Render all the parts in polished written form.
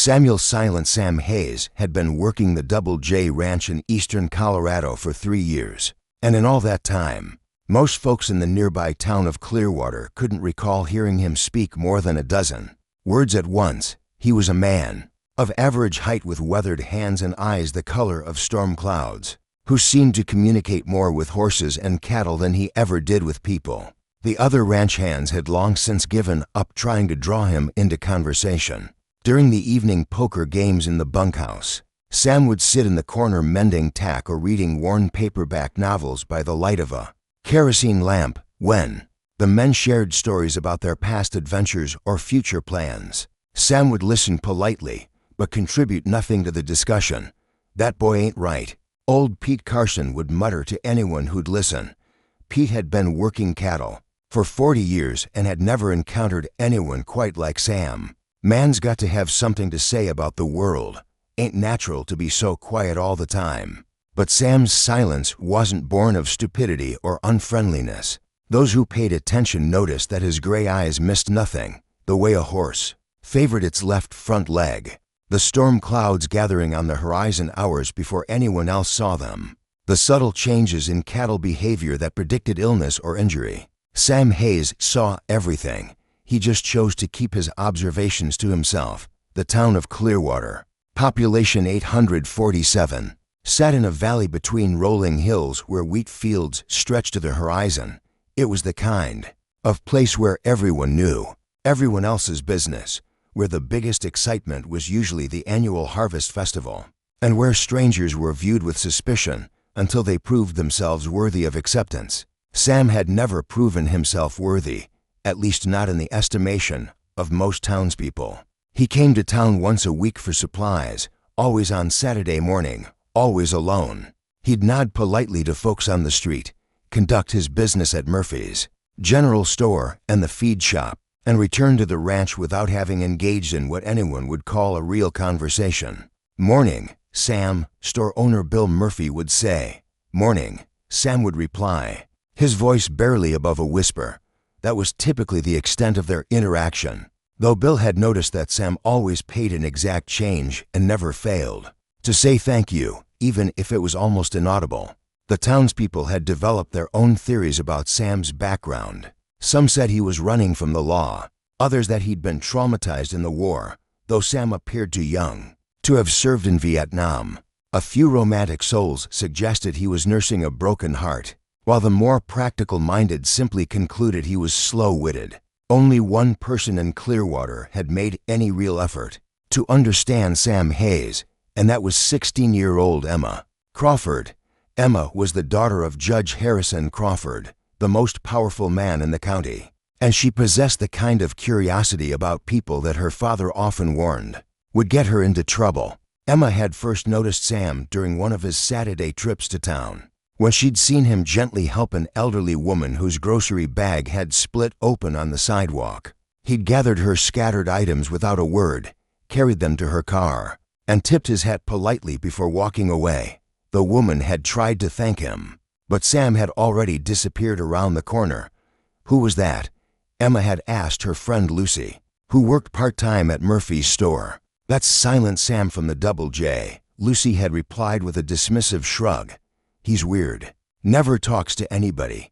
Samuel Silent Sam Hayes had been working the Double J Ranch in eastern Colorado for 3 years, and in all that time, most folks in the nearby town of Clearwater couldn't recall hearing him speak more than a dozen words at once. He was a man of average height with weathered hands and eyes the color of storm clouds, who seemed to communicate more with horses and cattle than he ever did with people. The other ranch hands had long since given up trying to draw him into conversation. During the evening poker games in the bunkhouse, Sam would sit in the corner mending tack or reading worn paperback novels by the light of a kerosene lamp when the men shared stories about their past adventures or future plans. Sam would listen politely, but contribute nothing to the discussion. "That boy ain't right," old Pete Carson would mutter to anyone who'd listen. Pete had been working cattle for 40 years and had never encountered anyone quite like Sam. "Man's got to have something to say about the world. Ain't natural to be so quiet all the time." But Sam's silence wasn't born of stupidity or unfriendliness. Those who paid attention noticed that his gray eyes missed nothing, the way a horse favored its left front leg. The storm clouds gathering on the horizon hours before anyone else saw them. The subtle changes in cattle behavior that predicted illness or injury. Sam Hayes saw everything. He just chose to keep his observations to himself. The town of Clearwater, population 847, sat in a valley between rolling hills where wheat fields stretched to the horizon. It was the kind of place where everyone knew everyone else's business, where the biggest excitement was usually the annual harvest festival, and where strangers were viewed with suspicion until they proved themselves worthy of acceptance. Sam had never proven himself worthy, at least not in the estimation of most townspeople. He came to town once a week for supplies, always on Saturday morning, always alone. He'd nod politely to folks on the street, conduct his business at Murphy's general store and the feed shop, and return to the ranch without having engaged in what anyone would call a real conversation. "Morning, Sam," store owner Bill Murphy would say. "Morning," Sam would reply, his voice barely above a whisper. That was typically the extent of their interaction, though Bill had noticed that Sam always paid an exact change and never failed to say thank you, even if it was almost inaudible. The townspeople had developed their own theories about Sam's background. Some said he was running from the law, others that he'd been traumatized in the war, though Sam appeared too young to have served in Vietnam. A few romantic souls suggested he was nursing a broken heart, while the more practical-minded simply concluded he was slow-witted. Only one person in Clearwater had made any real effort to understand Sam Hayes, and that was 16-year-old Emma Crawford. Emma was the daughter of Judge Harrison Crawford, the most powerful man in the county, and she possessed the kind of curiosity about people that her father often warned would get her into trouble. Emma had first noticed Sam during one of his Saturday trips to town, when she'd seen him gently help an elderly woman whose grocery bag had split open on the sidewalk. He'd gathered her scattered items without a word, carried them to her car, and tipped his hat politely before walking away. The woman had tried to thank him, but Sam had already disappeared around the corner. "Who was that?" Emma had asked her friend Lucy, who worked part-time at Murphy's store. "That's Silent Sam from the Double J," Lucy had replied with a dismissive shrug. "He's weird, never talks to anybody."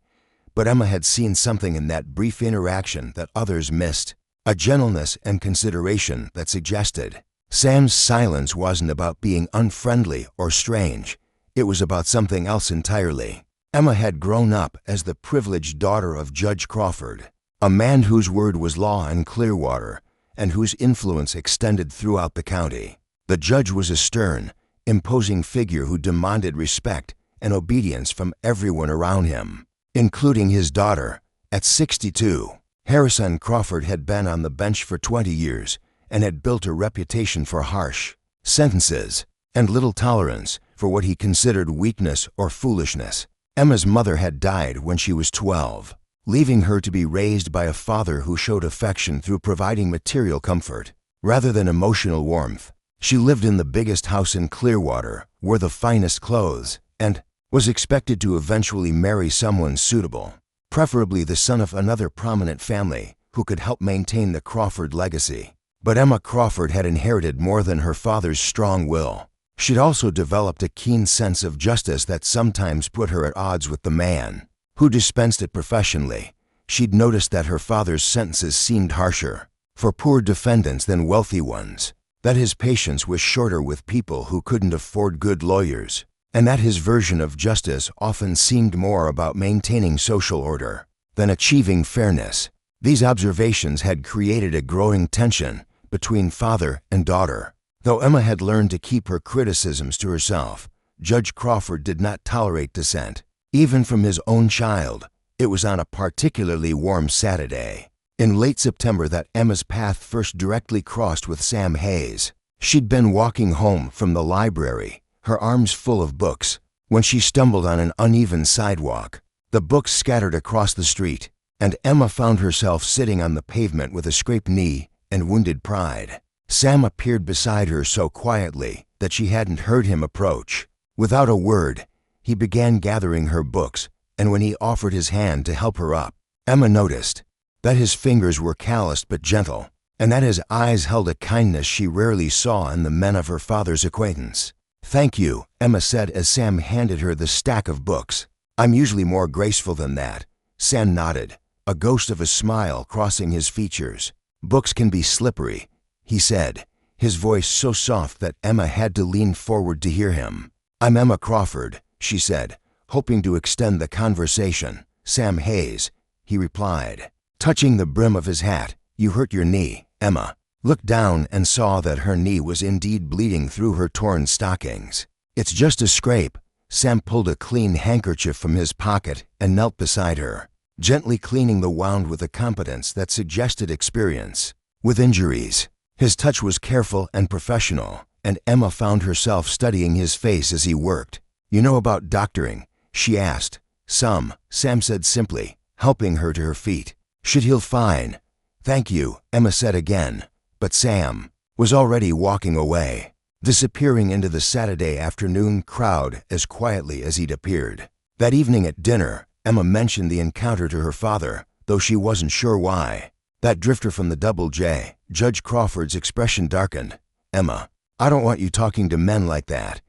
But Emma had seen something in that brief interaction that others missed, a gentleness and consideration that suggested Sam's silence wasn't about being unfriendly or strange. It was about something else entirely. Emma had grown up as the privileged daughter of Judge Crawford, a man whose word was law in Clearwater and whose influence extended throughout the county. The judge was a stern, imposing figure who demanded respect and obedience from everyone around him, including his daughter. At 62, Harrison Crawford had been on the bench for 20 years and had built a reputation for harsh sentences and little tolerance for what he considered weakness or foolishness. Emma's mother had died when she was 12, leaving her to be raised by a father who showed affection through providing material comfort rather than emotional warmth. She lived in the biggest house in Clearwater, wore the finest clothes, and was expected to eventually marry someone suitable, preferably the son of another prominent family who could help maintain the Crawford legacy. But Emma Crawford had inherited more than her father's strong will. She'd also developed a keen sense of justice that sometimes put her at odds with the man who dispensed it professionally. She'd noticed that her father's sentences seemed harsher for poor defendants than wealthy ones, that his patience was shorter with people who couldn't afford good lawyers, and that his version of justice often seemed more about maintaining social order than achieving fairness. These observations had created a growing tension between father and daughter. Though Emma had learned to keep her criticisms to herself, Judge Crawford did not tolerate dissent, even from his own child. It was on a particularly warm Saturday in late September that Emma's path first directly crossed with Sam Hayes. She'd been walking home from the library, her arms full of books, when she stumbled on an uneven sidewalk. The books scattered across the street, and Emma found herself sitting on the pavement with a scraped knee and wounded pride. Sam appeared beside her so quietly that she hadn't heard him approach. Without a word, he began gathering her books, and when he offered his hand to help her up, Emma noticed that his fingers were calloused but gentle, and that his eyes held a kindness she rarely saw in the men of her father's acquaintance. "Thank you," Emma said as Sam handed her the stack of books. "I'm usually more graceful than that." Sam nodded, a ghost of a smile crossing his features. "Books can be slippery," he said, his voice so soft that Emma had to lean forward to hear him. "I'm Emma Crawford," she said, hoping to extend the conversation. "Sam Hayes," he replied, touching the brim of his hat. "You hurt your knee." Emma looked down and saw that her knee was indeed bleeding through her torn stockings. "It's just a scrape." Sam pulled a clean handkerchief from his pocket and knelt beside her, gently cleaning the wound with a competence that suggested experience with injuries. His touch was careful and professional, and Emma found herself studying his face as he worked. "You know about doctoring?" she asked. "Some," Sam said simply, helping her to her feet. "Should heal fine." "Thank you," Emma said again, but Sam was already walking away, disappearing into the Saturday afternoon crowd as quietly as he'd appeared. That evening at dinner, Emma mentioned the encounter to her father, though she wasn't sure why. "That drifter from the Double J." Judge Crawford's expression darkened. "Emma, I don't want you talking to men like that.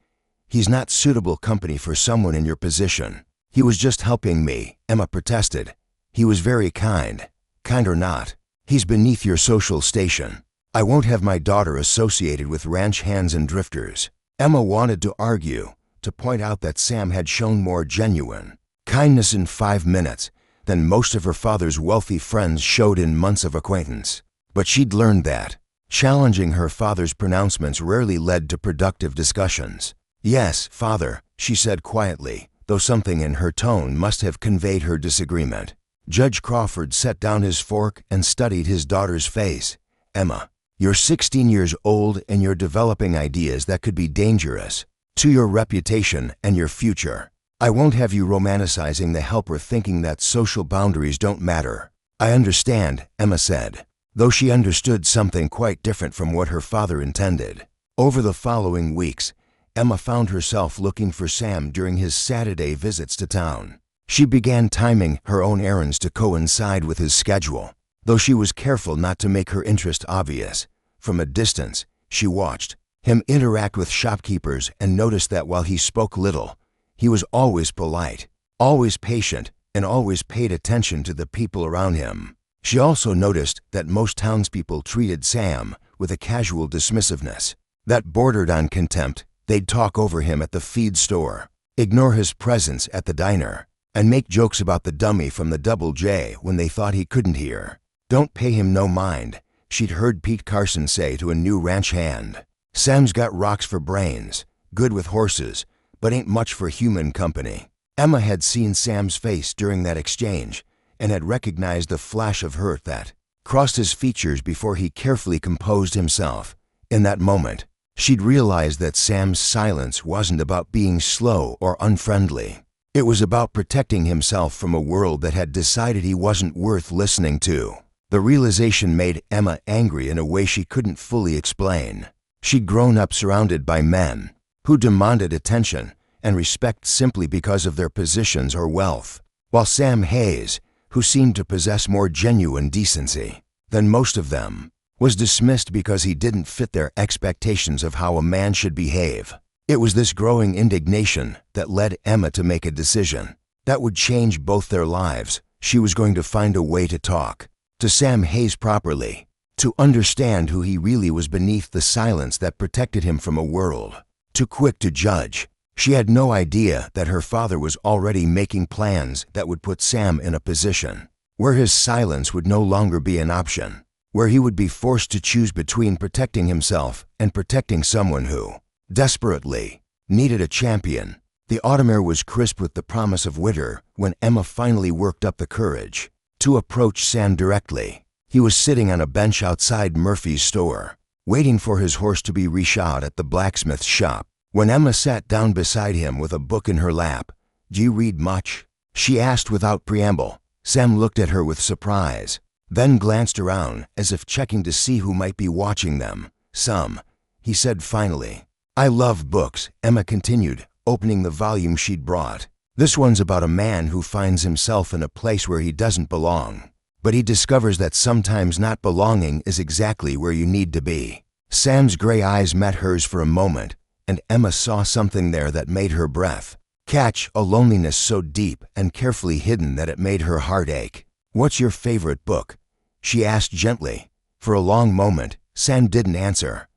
He's not suitable company for someone in your position." "He was just helping me," Emma protested. "He was very kind. Kind or not, he's beneath your social station. I won't have my daughter associated with ranch hands and drifters." Emma wanted to argue, to point out that Sam had shown more genuine kindness in 5 minutes than most of her father's wealthy friends showed in months of acquaintance. But she'd learned that challenging her father's pronouncements rarely led to productive discussions. "Yes, father," she said quietly, though something in her tone must have conveyed her disagreement. Judge Crawford set down his fork and studied his daughter's face. "Emma, you're 16 years old and you're developing ideas that could be dangerous to your reputation and your future. I won't have you romanticizing the helper thinking that social boundaries don't matter." "I understand," Emma said, though she understood something quite different from what her father intended. Over the following weeks, Emma found herself looking for Sam during his Saturday visits to town. She began timing her own errands to coincide with his schedule, though she was careful not to make her interest obvious. From a distance, she watched him interact with shopkeepers and noticed that while he spoke little, he was always polite, always patient, and always paid attention to the people around him. She also noticed that most townspeople treated Sam with a casual dismissiveness that bordered on contempt. They'd talk over him at the feed store, ignore his presence at the diner, and make jokes about the dummy from the Double J when they thought he couldn't hear. "Don't pay him no mind," she'd heard Pete Carson say to a new ranch hand. "Sam's got rocks for brains, good with horses, but ain't much for human company." Emma had seen Sam's face during that exchange and had recognized the flash of hurt that crossed his features before he carefully composed himself. In that moment, she'd realized that Sam's silence wasn't about being slow or unfriendly. It was about protecting himself from a world that had decided he wasn't worth listening to. The realization made Emma angry in a way she couldn't fully explain. She'd grown up surrounded by men who demanded attention and respect simply because of their positions or wealth, while Sam Hayes, who seemed to possess more genuine decency than most of them, was dismissed because he didn't fit their expectations of how a man should behave. It was this growing indignation that led Emma to make a decision that would change both their lives. She was going to find a way to talk to Sam Hayes properly, to understand who he really was beneath the silence that protected him from a world too quick to judge. She had no idea that her father was already making plans that would put Sam in a position where his silence would no longer be an option, where he would be forced to choose between protecting himself and protecting someone who desperately needed a champion. The autumn air was crisp with the promise of winter when Emma finally worked up the courage to approach Sam directly. He was sitting on a bench outside Murphy's store, waiting for his horse to be reshod at the blacksmith's shop. When Emma sat down beside him with a book in her lap, "Do you read much?" she asked without preamble. Sam looked at her with surprise, then glanced around as if checking to see who might be watching them. "Some," he said finally. "I love books," Emma continued, opening the volume she'd brought. "This one's about a man who finds himself in a place where he doesn't belong, but he discovers that sometimes not belonging is exactly where you need to be." Sam's gray eyes met hers for a moment, and Emma saw something there that made her breath catch, a loneliness so deep and carefully hidden that it made her heart ache. "What's your favorite book?" she asked gently. For a long moment, Sam didn't answer.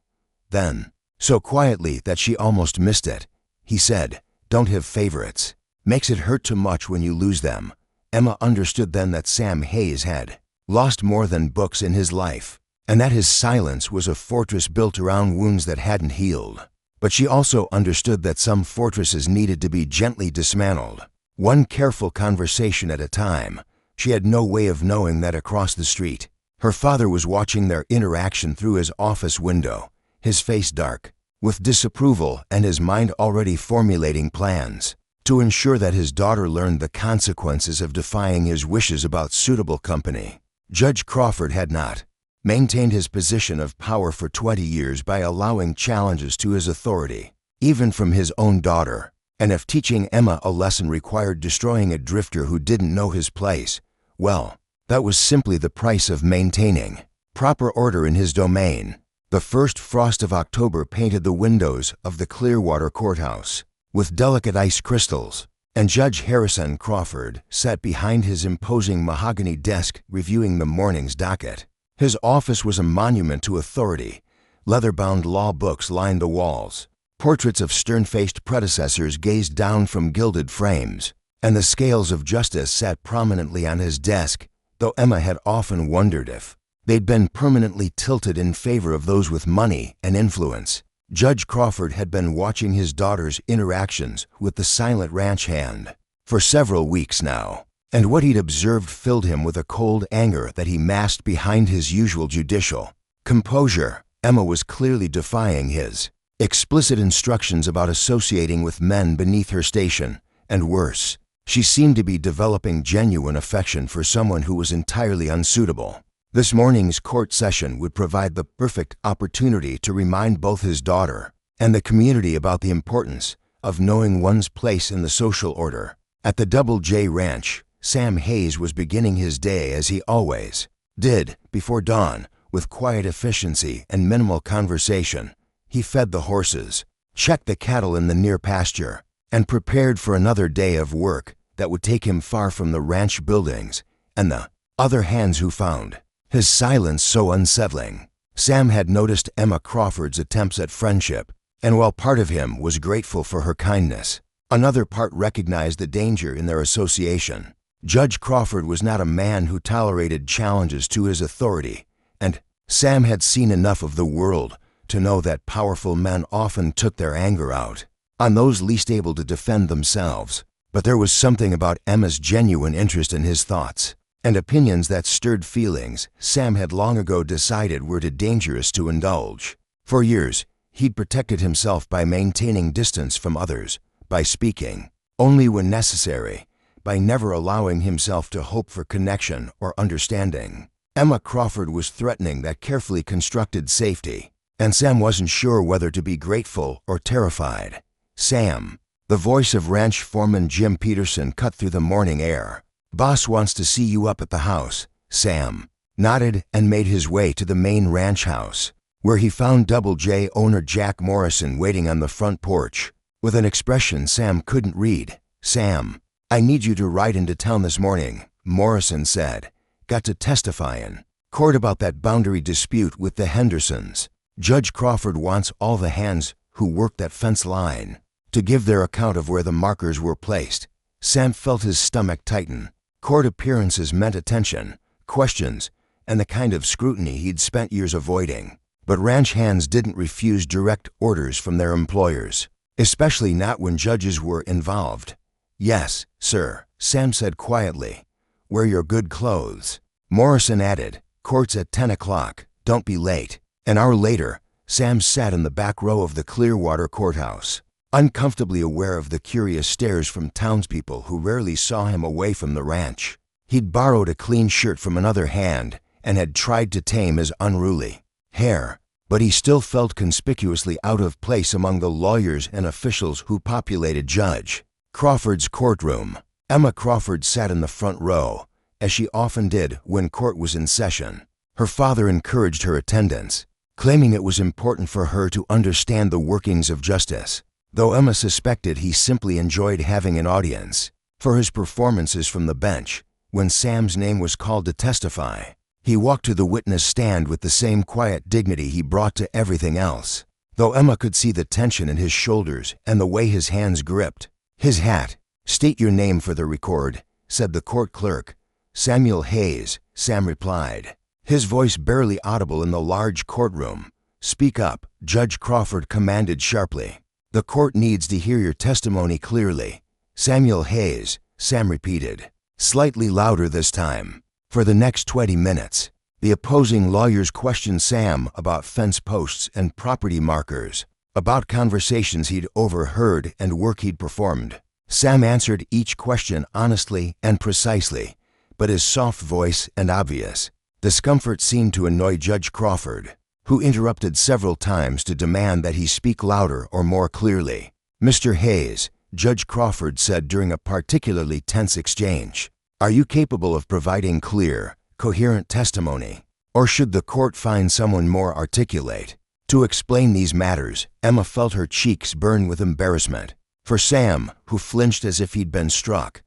Then, so quietly that she almost missed it, he said, "Don't have favorites. Makes it hurt too much when you lose them." Emma understood then that Sam Hayes had lost more than books in his life, and that his silence was a fortress built around wounds that hadn't healed. But she also understood that some fortresses needed to be gently dismantled, one careful conversation at a time. She had no way of knowing that across the street, her father was watching their interaction through his office window, his face dark with disapproval and his mind already formulating plans to ensure that his daughter learned the consequences of defying his wishes about suitable company. Judge Crawford had not maintained his position of power for 20 years by allowing challenges to his authority, even from his own daughter. And if teaching Emma a lesson required destroying a drifter who didn't know his place, well, that was simply the price of maintaining proper order in his domain. The first frost of October painted the windows of the Clearwater courthouse with delicate ice crystals, and Judge Harrison Crawford sat behind his imposing mahogany desk reviewing the morning's docket. His office was a monument to authority. Leather-bound law books lined the walls. Portraits of stern-faced predecessors gazed down from gilded frames, and the scales of justice sat prominently on his desk, though Emma had often wondered if they'd been permanently tilted in favor of those with money and influence. Judge Crawford had been watching his daughter's interactions with the silent ranch hand for several weeks now, and what he'd observed filled him with a cold anger that he masked behind his usual judicial composure. Emma was clearly defying his explicit instructions about associating with men beneath her station, and worse, she seemed to be developing genuine affection for someone who was entirely unsuitable. This morning's court session would provide the perfect opportunity to remind both his daughter and the community about the importance of knowing one's place in the social order. At the Double J Ranch, Sam Hayes was beginning his day as he always did, before dawn, with quiet efficiency and minimal conversation. He fed the horses, checked the cattle in the near pasture, and prepared for another day of work that would take him far from the ranch buildings and the other hands who found his silence so unsettling. Sam had noticed Emma Crawford's attempts at friendship, and while part of him was grateful for her kindness, another part recognized the danger in their association. Judge Crawford was not a man who tolerated challenges to his authority, and Sam had seen enough of the world to know that powerful men often took their anger out on those least able to defend themselves. But there was something about Emma's genuine interest in his thoughts and opinions that stirred feelings Sam had long ago decided were too dangerous to indulge. For years, he'd protected himself by maintaining distance from others, by speaking only when necessary, by never allowing himself to hope for connection or understanding. Emma Crawford was threatening that carefully constructed safety, and Sam wasn't sure whether to be grateful or terrified. "Sam," the voice of ranch foreman Jim Peterson cut through the morning air. "Boss wants to see you up at the house." "Sam." nodded, and made his way to the main ranch house, where he found Double J owner Jack Morrison waiting on the front porch. With an expression Sam couldn't read. "Sam, I need you to ride into town this morning," Morrison said. "Got to testify in court about that boundary dispute with the Hendersons. Judge Crawford wants all the hands who worked that fence line to give their account of where the markers were placed." Sam felt his stomach tighten. Court appearances meant attention, questions, and the kind of scrutiny he'd spent years avoiding. But ranch hands didn't refuse direct orders from their employers, especially not when judges were involved. "Yes, sir," Sam said quietly. "Wear your good clothes." Morrison added, "Court's at 10 o'clock. Don't be late." An hour later, Sam sat in the back row of the Clearwater courthouse, uncomfortably aware of the curious stares from townspeople who rarely saw him away from the ranch. He'd borrowed a clean shirt from another hand and had tried to tame his unruly hair, but he still felt conspicuously out of place among the lawyers and officials who populated Judge Crawford's courtroom. Emma Crawford sat in the front row, as she often did when court was in session. Her father encouraged her attendance, claiming it was important for her to understand the workings of justice, though Emma suspected he simply enjoyed having an audience. For his performances from the bench, when Sam's name was called to testify, he walked to the witness stand with the same quiet dignity he brought to everything else, though Emma could see the tension in his shoulders and the way his hands gripped his hat. "State your name for the record," said the court clerk. "Samuel Hayes," Sam replied, his voice barely audible in the large courtroom. "Speak up," Judge Crawford commanded sharply. "The court needs to hear your testimony clearly." "Samuel Hayes," Sam repeated, slightly louder this time. For the next 20 minutes, the opposing lawyers questioned Sam about fence posts and property markers, about conversations he'd overheard and work he'd performed. Sam answered each question honestly and precisely, but his soft voice and obvious discomfort seemed to annoy Judge Crawford, who interrupted several times to demand that he speak louder or more clearly. "Mr. Hayes," Judge Crawford said during a particularly tense exchange, "are you capable of providing clear, coherent testimony, or should the court find someone more articulate to explain these matters?" Emma felt her cheeks burn with embarrassment for Sam, who flinched as if he'd been struck.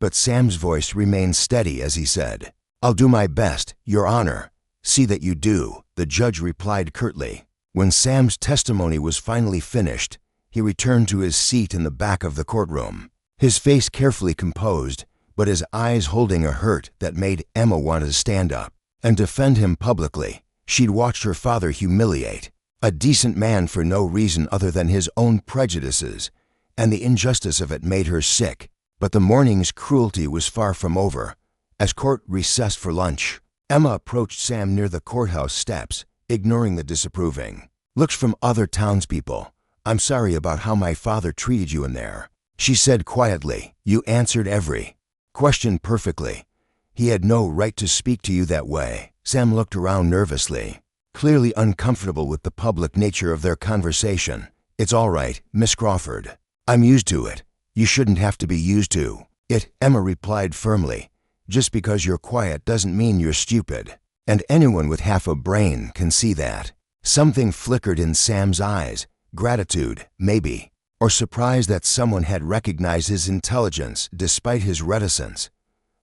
But Sam's voice remained steady as he said, "I'll do my best, Your Honor." "See that you do," the judge replied curtly. When Sam's testimony was finally finished, he returned to his seat in the back of the courtroom, his face carefully composed, but his eyes holding a hurt that made Emma want to stand up and defend him publicly. She'd watched her father humiliate a decent man for no reason other than his own prejudices, and the injustice of it made her sick. But the morning's cruelty was far from over. As court recessed for lunch, Emma approached Sam near the courthouse steps, ignoring the disapproving looks from other townspeople. "I'm sorry about how my father treated you in there," she said quietly. "You answered every question perfectly. He had no right to speak to you that way." Sam looked around nervously, clearly uncomfortable with the public nature of their conversation. "It's all right, Miss Crawford. I'm used to it. You shouldn't have to be used to it," Emma replied firmly. "Just because you're quiet doesn't mean you're stupid, and anyone with half a brain can see that." Something flickered in Sam's eyes, gratitude, maybe, or surprise that someone had recognized his intelligence despite his reticence.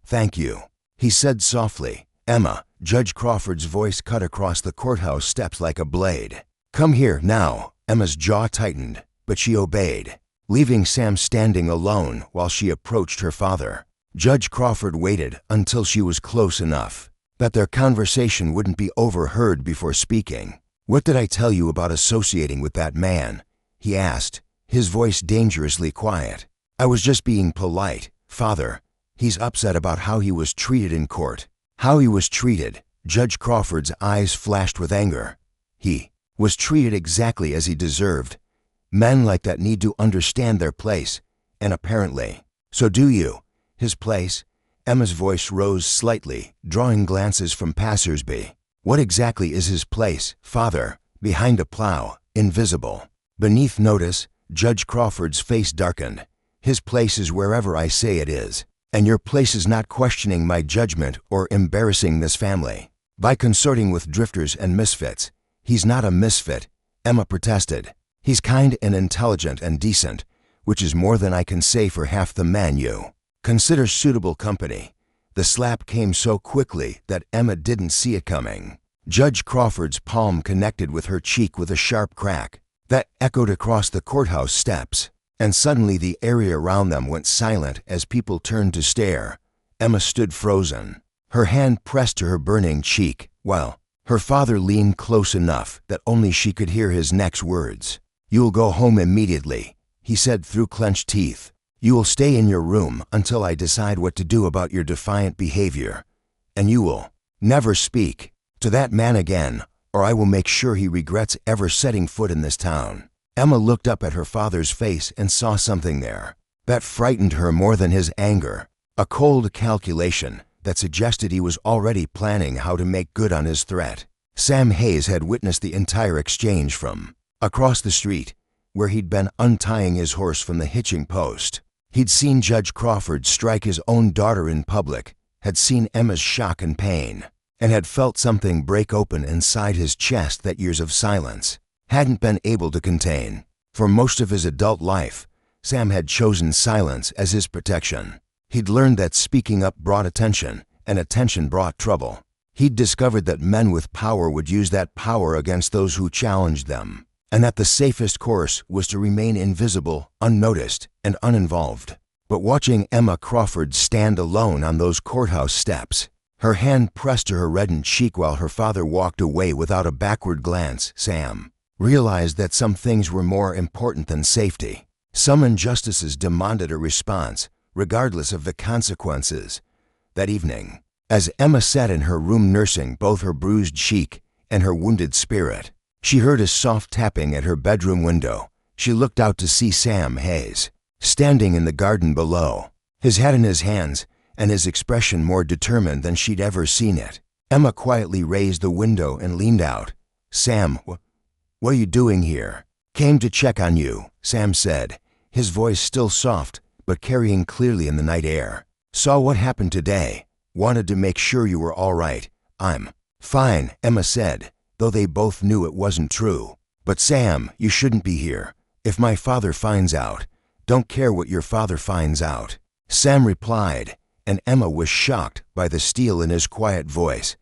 "Thank you," he said softly. "Emma," Judge Crawford's voice cut across the courthouse steps like a blade. "Come here now." Emma's jaw tightened, but she obeyed, leaving Sam standing alone while she approached her father. Judge Crawford waited until she was close enough that their conversation wouldn't be overheard before speaking. "What did I tell you about associating with that man?" he asked, his voice dangerously quiet. "I was just being polite, Father. He's upset about how he was treated in court." "How he was treated?" Judge Crawford's eyes flashed with anger. "He was treated exactly as he deserved. Men like that need to understand their place, and apparently, so do you." "His place?" Emma's voice rose slightly, drawing glances from passers-by. "What exactly is his place, Father?" "Behind a plow, invisible. Beneath notice." Judge Crawford's face darkened. "His place is wherever I say it is, and your place is not questioning my judgment or embarrassing this family." By consorting with drifters and misfits. He's not a misfit, Emma protested. He's kind and intelligent and decent, which is more than I can say for half the men you consider suitable company. The slap came so quickly that Emma didn't see it coming. Judge Crawford's palm connected with her cheek with a sharp crack that echoed across the courthouse steps, and suddenly the area around them went silent as people turned to stare. Emma stood frozen, her hand pressed to her burning cheek, while her father leaned close enough that only she could hear his next words. "You'll go home immediately," he said through clenched teeth. "You will stay in your room until I decide what to do about your defiant behavior. And you will never speak to that man again, or I will make sure he regrets ever setting foot in this town." Emma looked up at her father's face and saw something there that frightened her more than his anger, a cold calculation that suggested he was already planning how to make good on his threat. Sam Hayes had witnessed the entire exchange from across the street, where he'd been untying his horse from the hitching post. He'd seen Judge Crawford strike his own daughter in public, had seen Emma's shock and pain, and had felt something break open inside his chest that years of silence hadn't been able to contain. For most of his adult life, Sam had chosen silence as his protection. He'd learned that speaking up brought attention, and attention brought trouble. He'd discovered that men with power would use that power against those who challenged them, and that the safest course was to remain invisible, unnoticed, and uninvolved. But watching Emma Crawford stand alone on those courthouse steps, her hand pressed to her reddened cheek while her father walked away without a backward glance, Sam realized that some things were more important than safety. Some injustices demanded a response, regardless of the consequences. That evening, as Emma sat in her room nursing both her bruised cheek and her wounded spirit, she heard a soft tapping at her bedroom window. She looked out to see Sam Hayes standing in the garden below, his head in his hands and his expression more determined than she'd ever seen it. Emma quietly raised the window and leaned out. "Sam, what are you doing here?" "Came to check on you," Sam said, his voice still soft but carrying clearly in the night air. "Saw what happened today. Wanted to make sure you were all right." "I'm fine," Emma said, though they both knew it wasn't true. "But Sam, you shouldn't be here. If my father finds out." "Don't care what your father finds out," Sam replied, and Emma was shocked by the steel in his quiet voice.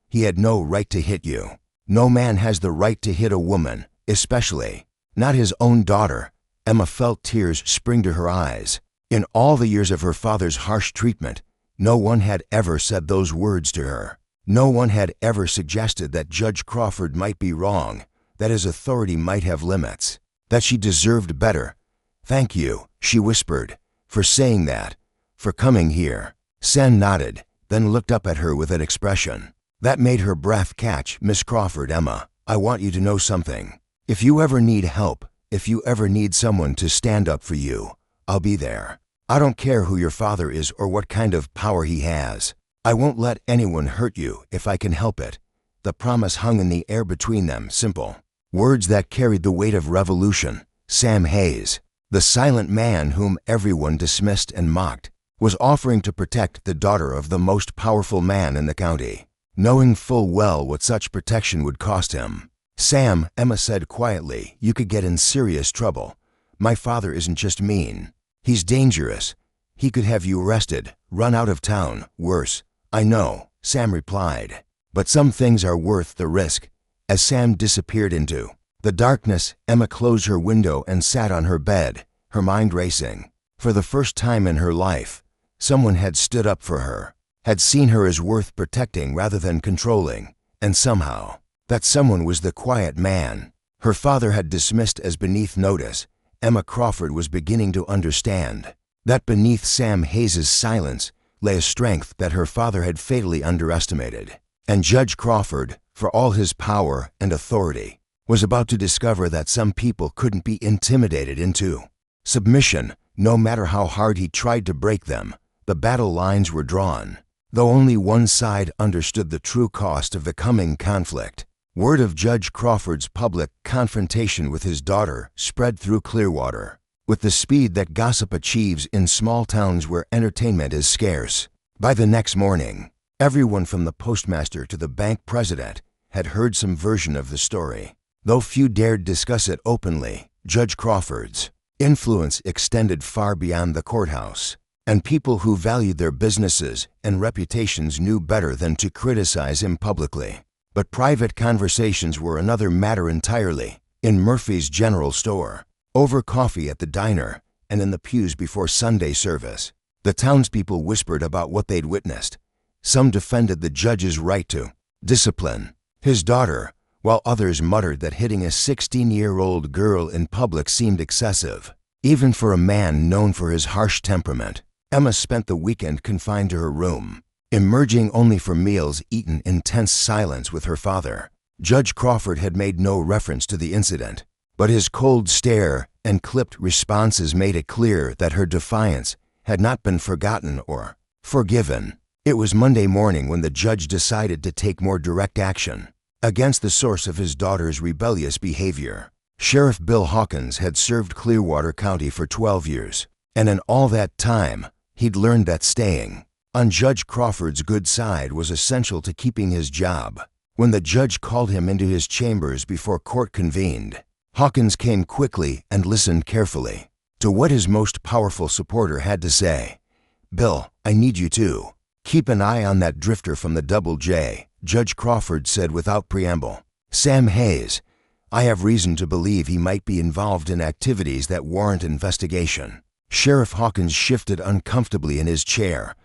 "He had no right to hit you. No man has the right to hit a woman, especially not his own daughter." Emma felt tears spring to her eyes. In all the years of her father's harsh treatment, no one had ever said those words to her. No one had ever suggested that Judge Crawford might be wrong, that his authority might have limits, that she deserved better. "Thank you," she whispered, "for saying that, for coming here." Sam nodded, then looked up at her with an expression that made her breath catch. "Miss Crawford, Emma, I want you to know something. If you ever need help, if you ever need someone to stand up for you, I'll be there. I don't care who your father is or what kind of power he has. I won't let anyone hurt you if I can help it." The promise hung in the air between them, simple words that carried the weight of revolution. Sam Hayes, the silent man whom everyone dismissed and mocked, was offering to protect the daughter of the most powerful man in the county, knowing full well what such protection would cost him. "Sam," Emma said quietly, "you could get in serious trouble. My father isn't just mean. He's dangerous. He could have you arrested, run out of town, worse." "I know," Sam replied, "but some things are worth the risk." As Sam disappeared into the darkness, Emma closed her window and sat on her bed, her mind racing. For the first time in her life, someone had stood up for her, had seen her as worth protecting rather than controlling, and somehow, that someone was the quiet man her father had dismissed as beneath notice. Emma Crawford was beginning to understand that beneath Sam Hayes' silence lay a strength that her father had fatally underestimated. And Judge Crawford, for all his power and authority, was about to discover that some people couldn't be intimidated into submission, no matter how hard he tried to break them. The battle lines were drawn, though only one side understood the true cost of the coming conflict. Word of Judge Crawford's public confrontation with his daughter spread through Clearwater with the speed that gossip achieves in small towns where entertainment is scarce. By the next morning, Everyone from the postmaster to the bank president had heard some version of the story. Though few dared discuss it openly, Judge Crawford's influence extended far beyond the courthouse, and people who valued their businesses and reputations knew better than to criticize him publicly. But private conversations were another matter entirely. In Murphy's General Store, over coffee at the diner, and in the pews before Sunday service, the townspeople whispered about what they'd witnessed. Some defended the judge's right to discipline his daughter, while others muttered that hitting a 16-year-old girl in public seemed excessive, even for a man known for his harsh temperament. Emma spent the weekend confined to her room, emerging only for meals eaten in tense silence with her father. Judge Crawford had made no reference to the incident, but his cold stare and clipped responses made it clear that her defiance had not been forgotten or forgiven. It was Monday morning when the judge decided to take more direct action against the source of his daughter's rebellious behavior. Sheriff Bill Hawkins had served Clearwater County for 12 years, and in all that time, he'd learned that staying on Judge Crawford's good side was essential to keeping his job. When the judge called him into his chambers before court convened, Hawkins came quickly and listened carefully to what his most powerful supporter had to say. "Bill, I need you to keep an eye on that drifter from the Double J," Judge Crawford said without preamble. "Sam Hayes. I have reason to believe he might be involved in activities that warrant investigation." Sheriff Hawkins shifted uncomfortably in his chair.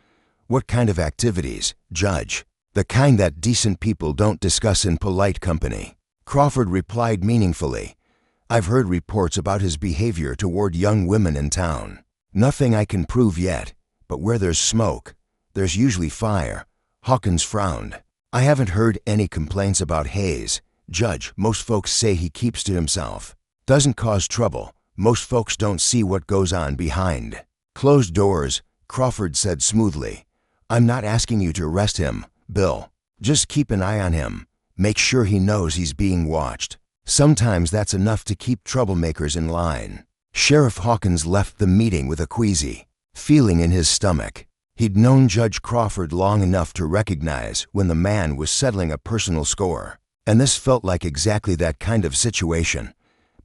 "What kind of activities, Judge?" "The kind that decent people don't discuss in polite company," Crawford replied meaningfully. "I've heard reports about his behavior toward young women in town. Nothing I can prove yet, but where there's smoke, there's usually fire." Hawkins frowned. "I haven't heard any complaints about Hayes, Judge. Most folks say he keeps to himself. Doesn't cause trouble. Most folks don't see what goes on behind closed doors," Crawford said smoothly. "I'm not asking you to arrest him, Bill. Just keep an eye on him. Make sure he knows he's being watched. Sometimes that's enough to keep troublemakers in line." Sheriff Hawkins left the meeting with a queasy feeling in his stomach. He'd known Judge Crawford long enough to recognize when the man was settling a personal score, and this felt like exactly that kind of situation.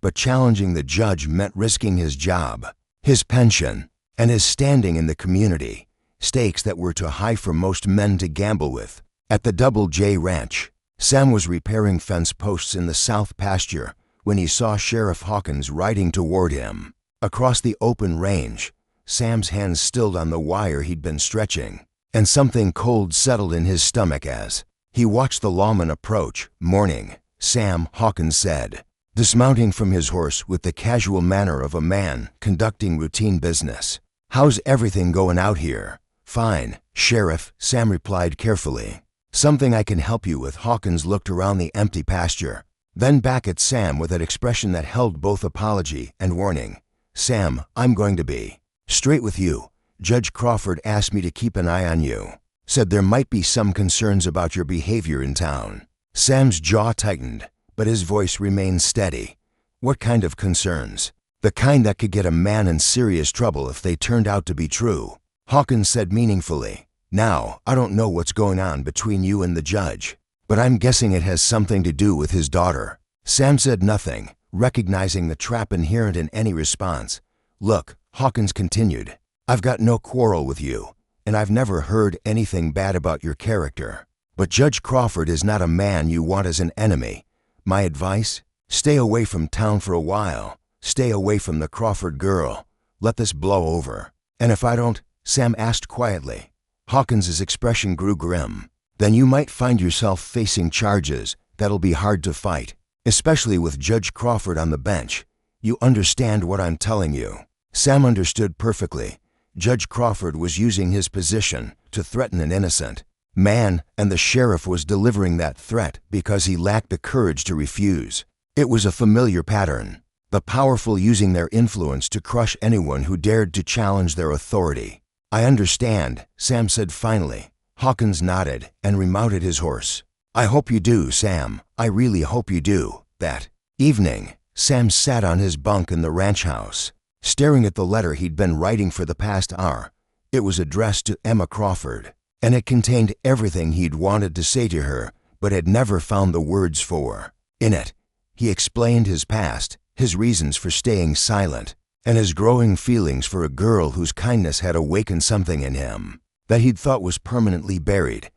But challenging the judge meant risking his job, his pension, and his standing in the community, stakes that were too high for most men to gamble with. At the Double J Ranch, Sam was repairing fence posts in the south pasture when he saw Sheriff Hawkins riding toward him. Across the open range, Sam's hands stilled on the wire he'd been stretching, and something cold settled in his stomach as he watched the lawman approach. "Morning, Sam," Hawkins said, dismounting from his horse with the casual manner of a man conducting routine business. "How's everything going out here?" "Fine, Sheriff," Sam replied carefully. "Something I can help you with?" Hawkins looked around the empty pasture, then back at Sam with an expression that held both apology and warning. "Sam, I'm going to be straight with you. Judge Crawford asked me to keep an eye on you. Said there might be some concerns about your behavior in town." Sam's jaw tightened, but his voice remained steady. "What kind of concerns?" "The kind that could get a man in serious trouble if they turned out to be true," Hawkins said meaningfully. "Now, I don't know what's going on between you and the judge, but I'm guessing it has something to do with his daughter." Sam said nothing, recognizing the trap inherent in any response. "Look," Hawkins continued, "I've got no quarrel with you, and I've never heard anything bad about your character. But Judge Crawford is not a man you want as an enemy. My advice? Stay away from town for a while. Stay away from the Crawford girl. Let this blow over." "And if I don't?" Sam asked quietly. Hawkins's expression grew grim. "Then you might find yourself facing charges that'll be hard to fight, especially with Judge Crawford on the bench. You understand what I'm telling you?" Sam understood perfectly. Judge Crawford was using his position to threaten an innocent man, and the sheriff was delivering that threat because he lacked the courage to refuse. It was a familiar pattern, the powerful using their influence to crush anyone who dared to challenge their authority. "I understand," Sam said finally. Hawkins nodded and remounted his horse. "I hope you do, Sam. I really hope you do." That evening, Sam sat on his bunk in the ranch house, staring at the letter he'd been writing for the past hour. It was addressed to Emma Crawford. and it contained everything he'd wanted to say to her but had never found the words for. In it, he explained his past, his reasons for staying silent, and his growing feelings for a girl whose kindness had awakened something in him that he'd thought was permanently buried.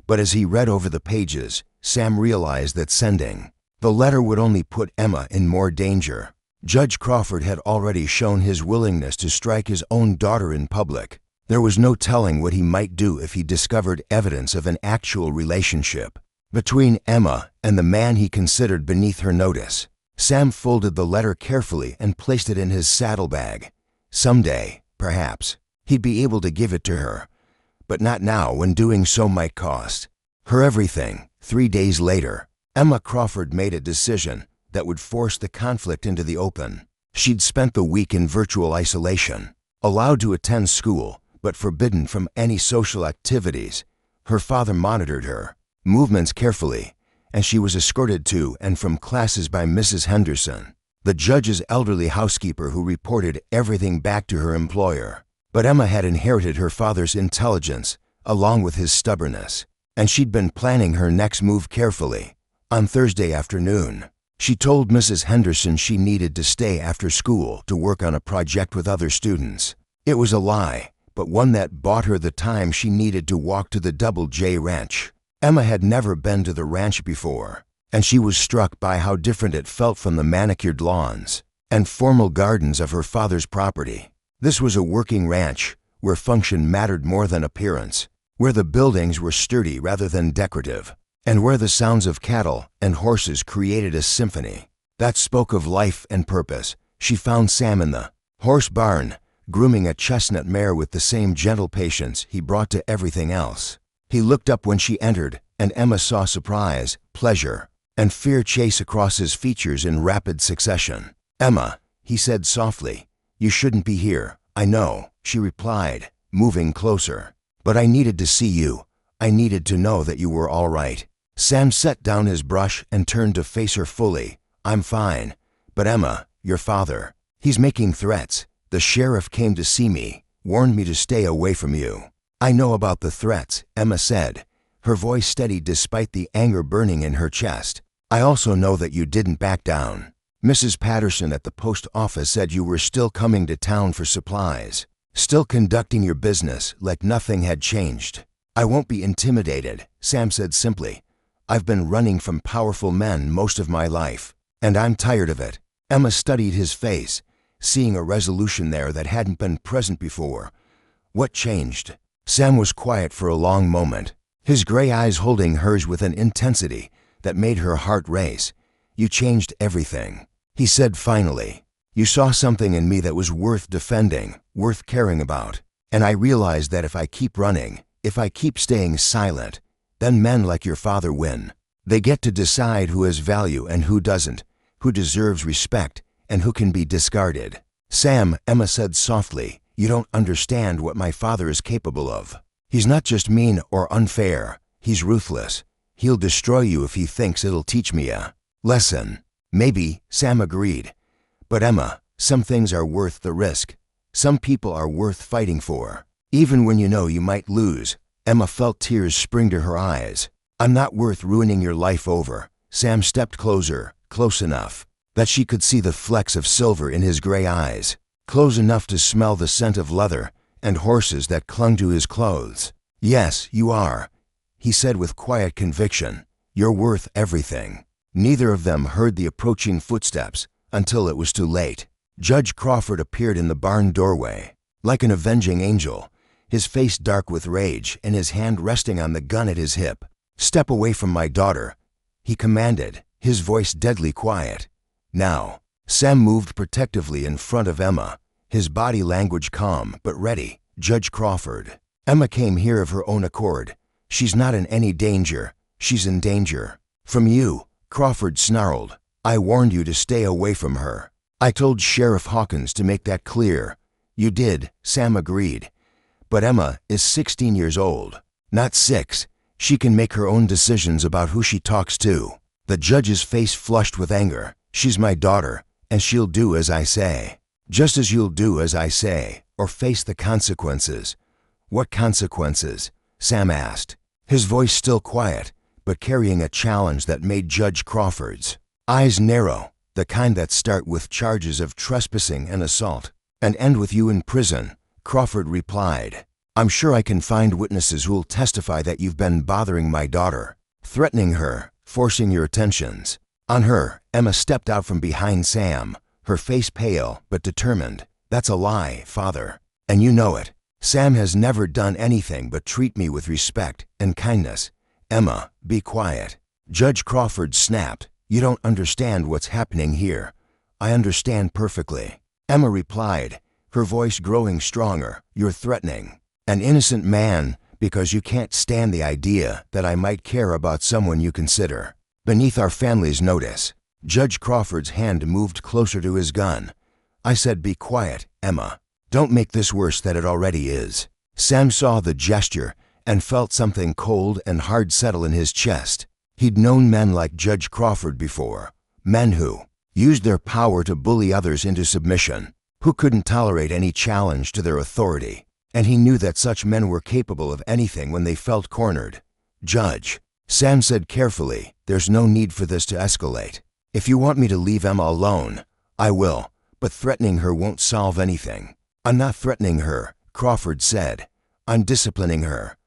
But as he read over the pages, Sam realized that sending the letter would only put Emma in more danger. Judge Crawford had already shown his willingness to strike his own daughter in public. There was no telling what he might do if he discovered evidence of an actual relationship between Emma and the man he considered beneath her notice. Sam folded the letter carefully and placed it in his saddlebag. Someday, perhaps, he'd be able to give it to her, but not now when doing so might cost her everything. 3 days later, Emma Crawford made a decision that would force the conflict into the open. She'd spent the week in virtual isolation, allowed to attend school, but forbidden from any social activities. Her father monitored her movements carefully, and she was escorted to and from classes by Mrs. Henderson, the judge's elderly housekeeper who reported everything back to her employer. But Emma had inherited her father's intelligence, along with his stubbornness, and she'd been planning her next move carefully. On Thursday afternoon, she told Mrs. Henderson she needed to stay after school to work on a project with other students. It was a lie, but one that bought her the time she needed to walk to the Double J Ranch. Emma had never been to the ranch before, and she was struck by how different it felt from the manicured lawns and formal gardens of her father's property. This was a working ranch where function mattered more than appearance, where the buildings were sturdy rather than decorative, and where the sounds of cattle and horses created a symphony that spoke of life and purpose. She found Sam in the horse barn, grooming a chestnut mare with the same gentle patience he brought to everything else. He looked up when she entered, and Emma saw surprise, pleasure, and fear chase across his features in rapid succession. "Emma," he said softly, "you shouldn't be here, I know," she replied, moving closer. "But I needed to see you. I needed to know that you were all right." Sam set down his brush and turned to face her fully. "I'm fine. But Emma, your father, he's making threats. The sheriff came to see me, warned me to stay away from you." "I know about the threats," Emma said, her voice steady despite the anger burning in her chest. "I also know that you didn't back down. Mrs. Patterson at the post office said you were still coming to town for supplies, still conducting your business like nothing had changed." "I won't be intimidated," Sam said simply. "I've been running from powerful men most of my life, and I'm tired of it." Emma studied his face, seeing a resolution there that hadn't been present before. "What changed?" Sam was quiet for a long moment, his gray eyes holding hers with an intensity that made her heart race. "You changed everything," he said finally. "You saw something in me that was worth defending, worth caring about. And I realized that if I keep running, if I keep staying silent, then men like your father win. They get to decide who has value and who doesn't, who deserves respect and who can be discarded." "Sam," Emma said softly, "you don't understand what my father is capable of. He's not just mean or unfair, he's ruthless. He'll destroy you if he thinks it'll teach me a lesson." "Maybe," Sam agreed. "But Emma, some things are worth the risk. Some people are worth fighting for, even when you know you might lose." Emma felt tears spring to her eyes. "I'm not worth ruining your life over." Sam stepped closer, close enough that she could see the flecks of silver in his gray eyes, close enough to smell the scent of leather and horses that clung to his clothes. "Yes, you are," he said with quiet conviction. "You're worth everything." Neither of them heard the approaching footsteps until it was too late. Judge Crawford appeared in the barn doorway, like an avenging angel, his face dark with rage and his hand resting on the gun at his hip. "Step away from my daughter," he commanded, his voice deadly quiet. "Now." Sam moved protectively in front of Emma, his body language calm but ready. "Judge Crawford, Emma came here of her own accord. She's not in any danger. She's in danger from you." Crawford snarled. "I warned you to stay away from her. I told Sheriff Hawkins to make that clear." "You did," Sam agreed. "But Emma is 16 years old, not 6. She can make her own decisions about who she talks to." The judge's face flushed with anger. "She's my daughter, and she'll do as I say. Just as you'll do as I say, or face the consequences." "What consequences?" Sam asked, his voice still quiet, but carrying a challenge that made Judge Crawford's eyes narrow, the kind that start with charges of trespassing and assault and end with you in prison. Crawford replied, I'm sure I can find witnesses who'll testify that you've been bothering my daughter, threatening her, forcing your attentions on her. Emma stepped out from behind Sam, her face pale but determined. That's a lie, Father, and you know it. Sam has never done anything but treat me with respect and kindness. Emma, be quiet. Judge Crawford snapped. You don't understand what's happening here. I understand perfectly. Emma replied, her voice growing stronger. You're threatening an innocent man because you can't stand the idea that I might care about someone you consider beneath our family's notice. Judge Crawford's hand moved closer to his gun. I said, be quiet, Emma. Don't make this worse than it already is. Sam saw the gesture and felt something cold and hard settle in his chest. He'd known men like Judge Crawford before, men who used their power to bully others into submission, who couldn't tolerate any challenge to their authority, and he knew that such men were capable of anything when they felt cornered. Judge, Sam said carefully, there's no need for this to escalate. If you want me to leave Emma alone, I will, but threatening her won't solve anything. I'm not threatening her, Crawford said. I'm disciplining her.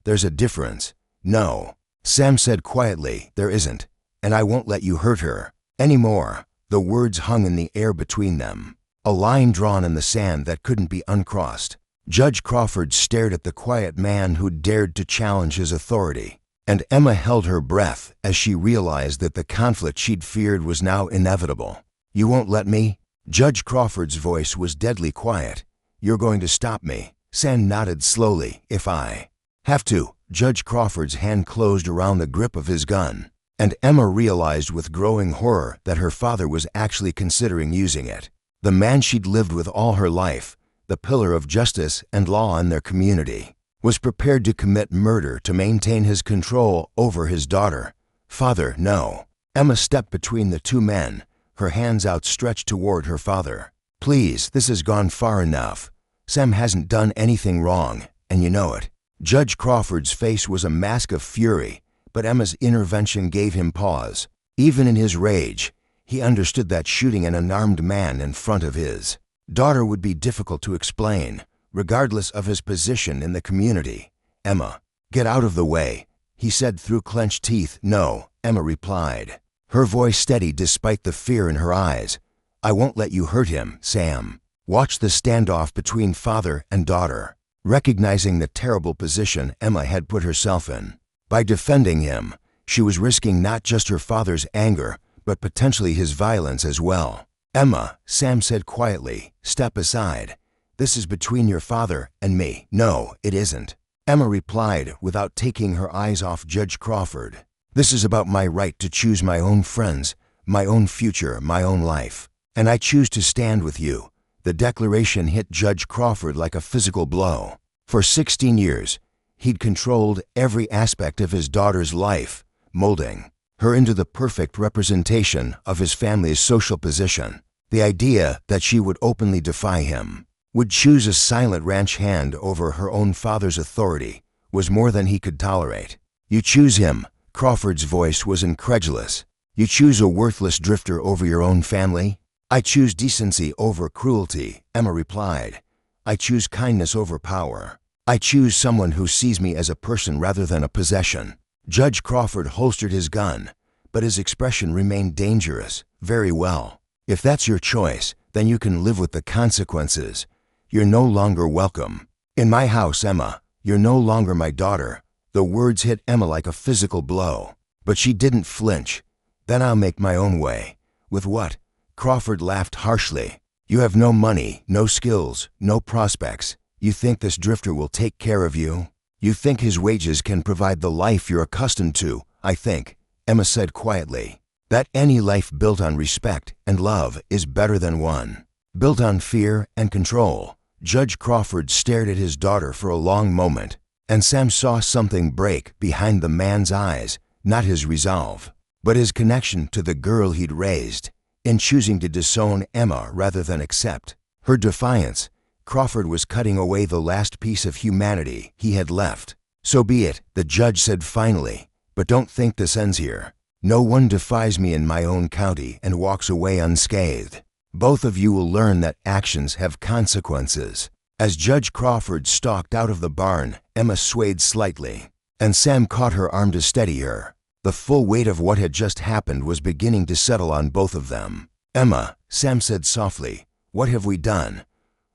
There's a difference. No, Sam said quietly, there isn't, and I won't let you hurt her anymore. The words hung in the air between them, a line drawn in the sand that couldn't be uncrossed. Judge Crawford stared at the quiet man who dared to challenge his authority, and Emma held her breath as she realized that the conflict she'd feared was now inevitable. You won't let me? Judge Crawford's voice was deadly quiet. You're going to stop me? Sam nodded slowly. If I have to. Judge Crawford's hand closed around the grip of his gun, and Emma realized with growing horror that her father was actually considering using it. The man she'd lived with all her life, the pillar of justice and law in their community, was prepared to commit murder to maintain his control over his daughter. Father, no. Emma stepped between the two men, her hands outstretched toward her father. Please, this has gone far enough. Sam hasn't done anything wrong, and you know it. Judge Crawford's face was a mask of fury, but Emma's intervention gave him pause. Even in his rage, he understood that shooting an unarmed man in front of his daughter would be difficult to explain, regardless of his position in the community. Emma, get out of the way, he said through clenched teeth. No, Emma replied, her voice steady despite the fear in her eyes. I won't let you hurt him, Sam. Watch the standoff between father and daughter. Recognizing the terrible position Emma had put herself in, by defending him, she was risking not just her father's anger, but potentially his violence as well. Emma, Sam said quietly, step aside. This is between your father and me. No, it isn't, Emma replied without taking her eyes off Judge Crawford. This is about my right to choose my own friends, my own future, my own life. And I choose to stand with you. The declaration hit Judge Crawford like a physical blow. For 16 years, he'd controlled every aspect of his daughter's life, molding her into the perfect representation of his family's social position. The idea that she would openly defy him, would choose a silent ranch hand over her own father's authority, was more than he could tolerate. You choose him, Crawford's voice was incredulous. You choose a worthless drifter over your own family? I choose decency over cruelty, Emma replied. I choose kindness over power. I choose someone who sees me as a person rather than a possession. Judge Crawford holstered his gun, but his expression remained dangerous. Very well. If that's your choice, then you can live with the consequences. You're no longer welcome in my house, Emma. You're no longer my daughter. The words hit Emma like a physical blow, but she didn't flinch. Then I'll make my own way. With what? Crawford laughed harshly. You have no money, no skills, no prospects. You think this drifter will take care of you? You think his wages can provide the life you're accustomed to? I think, Emma said quietly, that any life built on respect and love is better than one built on fear and control. Judge Crawford stared at his daughter for a long moment, and Sam saw something break behind the man's eyes, not his resolve, but his connection to the girl he'd raised. In choosing to disown Emma rather than accept her defiance, Crawford was cutting away the last piece of humanity he had left. "So be it," the judge said finally, "but don't think this ends here. No one defies me in my own county and walks away unscathed. Both of you will learn that actions have consequences." As Judge Crawford stalked out of the barn, Emma swayed slightly, and Sam caught her arm to steady her. The full weight of what had just happened was beginning to settle on both of them. "Emma," Sam said softly, "what have we done?"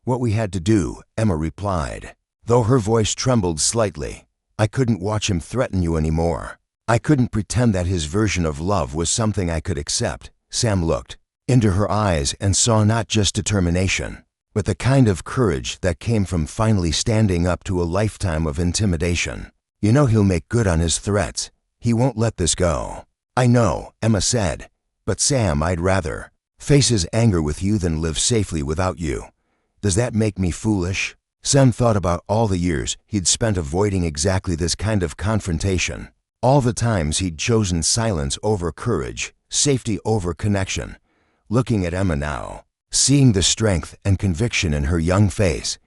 "What we had to do," Emma replied, though her voice trembled slightly. "I couldn't watch him threaten you anymore. I couldn't pretend that his version of love was something I could accept." Sam looked into her eyes and saw not just determination, but the kind of courage that came from finally standing up to a lifetime of intimidation. "You know he'll make good on his threats. He won't let this go." "I know," Emma said, "but Sam, I'd rather face his anger with you than live safely without you. Does that make me foolish?" Sam thought about all the years he'd spent avoiding exactly this kind of confrontation, all the times he'd chosen silence over courage, safety over connection. Looking at Emma now, seeing the strength and conviction in her young face,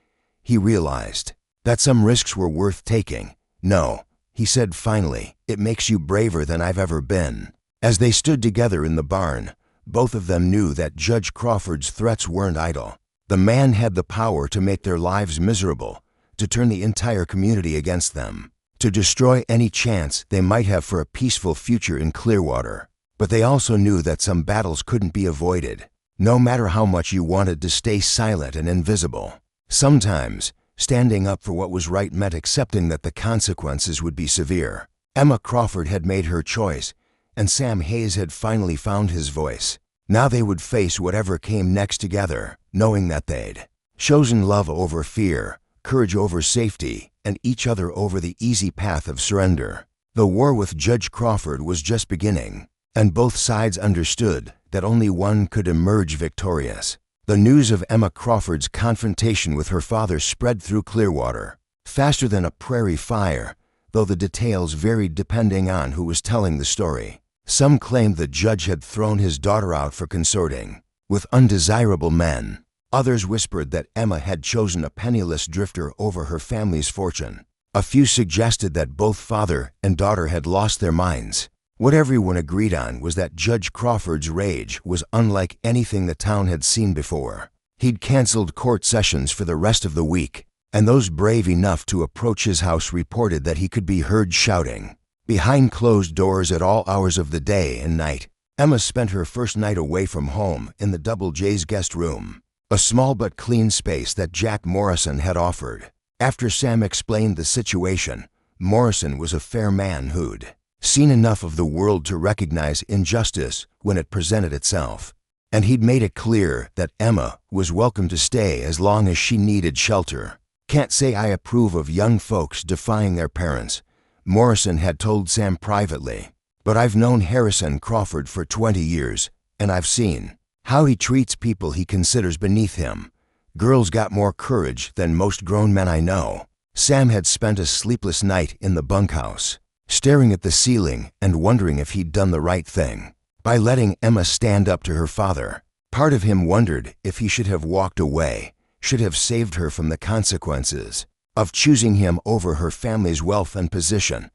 he realized that some risks were worth taking. "No," he said finally, "it makes you braver than I've ever been." As they stood together in the barn, both of them knew that Judge Crawford's threats weren't idle. The man had the power to make their lives miserable, to turn the entire community against them, to destroy any chance they might have for a peaceful future in Clearwater. But they also knew that some battles couldn't be avoided, no matter how much you wanted to stay silent and invisible. Sometimes, standing up for what was right meant accepting that the consequences would be severe. Emma Crawford had made her choice, and Sam Hayes had finally found his voice. Now they would face whatever came next together, knowing that they'd chosen love over fear, courage over safety, and each other over the easy path of surrender. The war with Judge Crawford was just beginning, and both sides understood that only one could emerge victorious. The news of Emma Crawford's confrontation with her father spread through Clearwater, faster than a prairie fire, though the details varied depending on who was telling the story. Some claimed the judge had thrown his daughter out for consorting with undesirable men. Others whispered that Emma had chosen a penniless drifter over her family's fortune. A few suggested that both father and daughter had lost their minds. What everyone agreed on was that Judge Crawford's rage was unlike anything the town had seen before. He'd canceled court sessions for the rest of the week, and those brave enough to approach his house reported that he could be heard shouting behind closed doors at all hours of the day and night. Emma spent her first night away from home in the Double J's guest room, a small but clean space that Jack Morrison had offered. After Sam explained the situation, Morrison was a fair man who'd seen enough of the world to recognize injustice when it presented itself, and he'd made it clear that Emma was welcome to stay as long as she needed shelter. "Can't say I approve of young folks defying their parents," Morrison had told Sam privately, "but I've known Harrison Crawford for 20 years, and I've seen how he treats people he considers beneath him. Girls got more courage than most grown men I know." Sam had spent a sleepless night in the bunkhouse, staring at the ceiling and wondering if he'd done the right thing by letting Emma stand up to her father. Part of him wondered if he should have walked away, should have saved her from the consequences of choosing him over her family's wealth and position.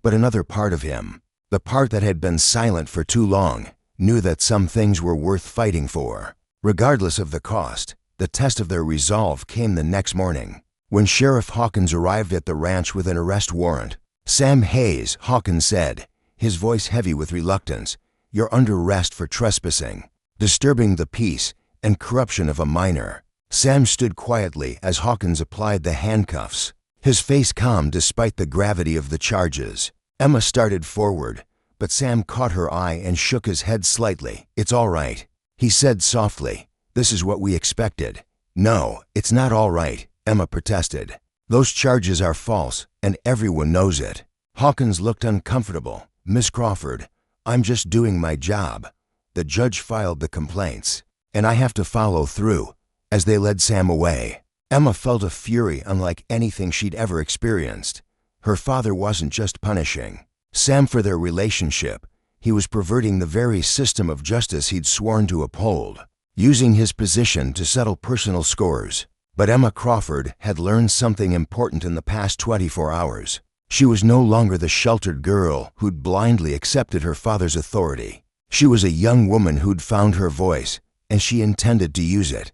But another part of him, the part that had been silent for too long, knew that some things were worth fighting for, regardless of the cost. The test of their resolve came the next morning, when Sheriff Hawkins arrived at the ranch with an arrest warrant. "Sam Hayes," Hawkins said, his voice heavy with reluctance, "you're under arrest for trespassing, disturbing the peace, and corruption of a minor." Sam stood quietly as Hawkins applied the handcuffs, his face calm despite the gravity of the charges. Emma started forward, but Sam caught her eye and shook his head slightly. "It's all right," he said softly. "This is what we expected." "No, it's not all right," Emma protested. "Those charges are false, and everyone knows it." Hawkins looked uncomfortable. "Miss Crawford, I'm just doing my job. The judge filed the complaints, and I have to follow through." As they led Sam away, Emma felt a fury unlike anything she'd ever experienced. Her father wasn't just punishing Sam for their relationship. He was perverting the very system of justice he'd sworn to uphold, using his position to settle personal scores. But Emma Crawford had learned something important in the past 24 hours. She was no longer the sheltered girl who'd blindly accepted her father's authority. She was a young woman who'd found her voice, and she intended to use it.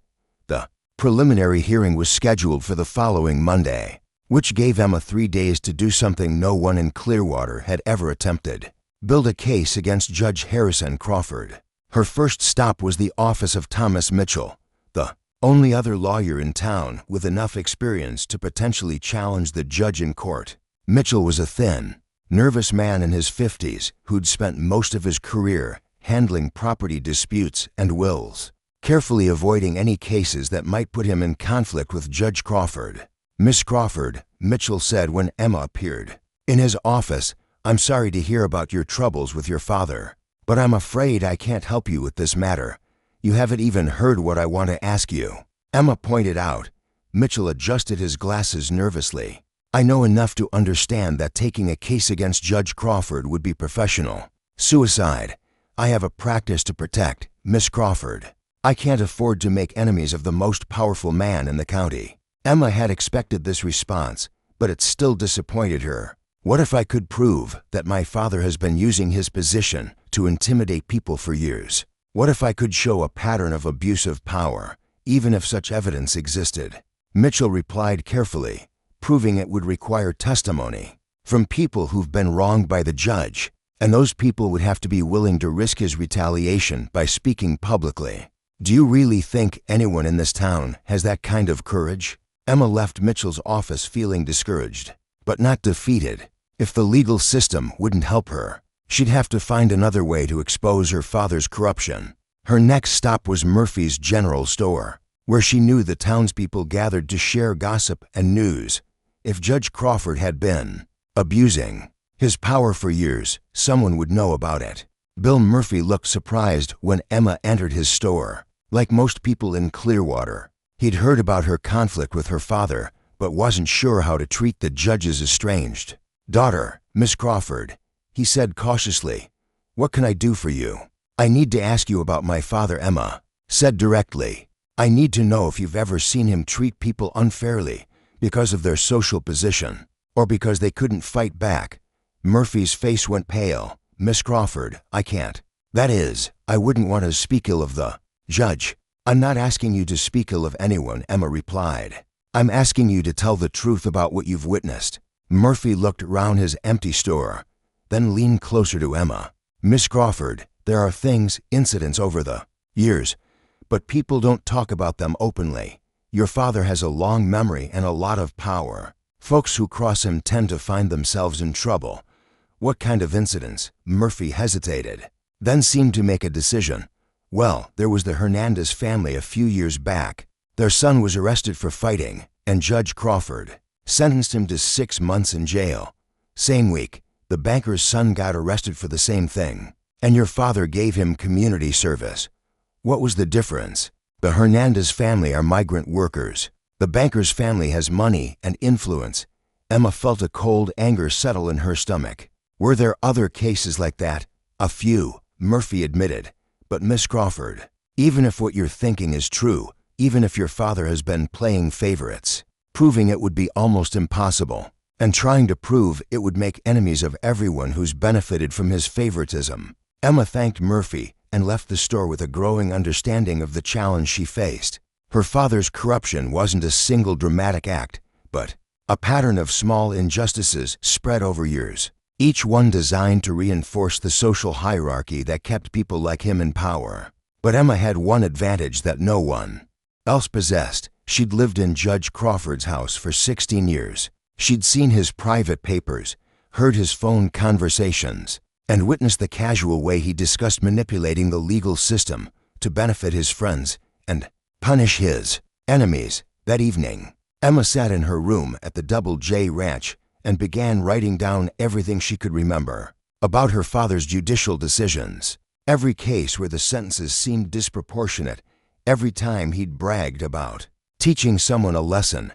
The preliminary hearing was scheduled for the following Monday, which gave Emma 3 days to do something no one in Clearwater had ever attempted: build a case against Judge Harrison Crawford. Her first stop was the office of Thomas Mitchell, the only other lawyer in town with enough experience to potentially challenge the judge in court. Mitchell was a thin, nervous man in his 50s who'd spent most of his career handling property disputes and wills, carefully avoiding any cases that might put him in conflict with Judge Crawford. "Miss Crawford," Mitchell said when Emma appeared in his office, "I'm sorry to hear about your troubles with your father, but I'm afraid I can't help you with this matter. You haven't even heard what I want to ask you," Emma pointed out. Mitchell adjusted his glasses nervously. "I know enough to understand that taking a case against Judge Crawford would be professional suicide. I have a practice to protect, Miss Crawford. I can't afford to make enemies of the most powerful man in the county." Emma had expected this response, but it still disappointed her. "What if I could prove that my father has been using his position to intimidate people for years? What if I could show a pattern of abuse of power, even if such evidence existed?" Mitchell replied carefully, proving it would require testimony from people who've been wronged by the judge, and those people would have to be willing to risk his retaliation by speaking publicly. "Do you really think anyone in this town has that kind of courage?" Emma left Mitchell's office feeling discouraged, but not defeated. If the legal system wouldn't help her, she'd have to find another way to expose her father's corruption. Her next stop was Murphy's General Store, where she knew the townspeople gathered to share gossip and news. If Judge Crawford had been abusing his power for years, someone would know about it. Bill Murphy looked surprised when Emma entered his store. Like most people in Clearwater, he'd heard about her conflict with her father, but wasn't sure how to treat the judge's estranged daughter. "Miss Crawford," he said cautiously, "what can I do for you?" "I need to ask you about my father," Emma said directly. "I need to know if you've ever seen him treat people unfairly because of their social position, or because they couldn't fight back." Murphy's face went pale. "Miss Crawford, I can't. That is, I wouldn't want to speak ill of the judge." "I'm not asking you to speak ill of anyone," Emma replied. "I'm asking you to tell the truth about what you've witnessed." Murphy looked around his empty store, then leaned closer to Emma. "Miss Crawford, there are things, incidents over the years, but people don't talk about them openly. Your father has a long memory and a lot of power. Folks who cross him tend to find themselves in trouble." "What kind of incidents?" Murphy hesitated, then seemed to make a decision. "Well, there was the Hernandez family a few years back. Their son was arrested for fighting, and Judge Crawford sentenced him to 6 months in jail. Same week, the banker's son got arrested for the same thing, and your father gave him community service." "What was the difference?" "The Hernandez family are migrant workers. The banker's family has money and influence." Emma felt a cold anger settle in her stomach. "Were there other cases like that?" "A few," Murphy admitted. "But Miss Crawford, even if what you're thinking is true, even if your father has been playing favorites, proving it would be almost impossible. And trying to prove it would make enemies of everyone who's benefited from his favoritism." Emma thanked Murphy and left the store with a growing understanding of the challenge she faced. Her father's corruption wasn't a single dramatic act, but a pattern of small injustices spread over years, each one designed to reinforce the social hierarchy that kept people like him in power. But Emma had one advantage that no one else possessed. She'd lived in Judge Crawford's house for 16 years. She'd seen his private papers, heard his phone conversations, and witnessed the casual way he discussed manipulating the legal system to benefit his friends and punish his enemies. That evening, Emma sat in her room at the Double J Ranch and began writing down everything she could remember about her father's judicial decisions. Every case where the sentences seemed disproportionate, every time he'd bragged about teaching someone a lesson,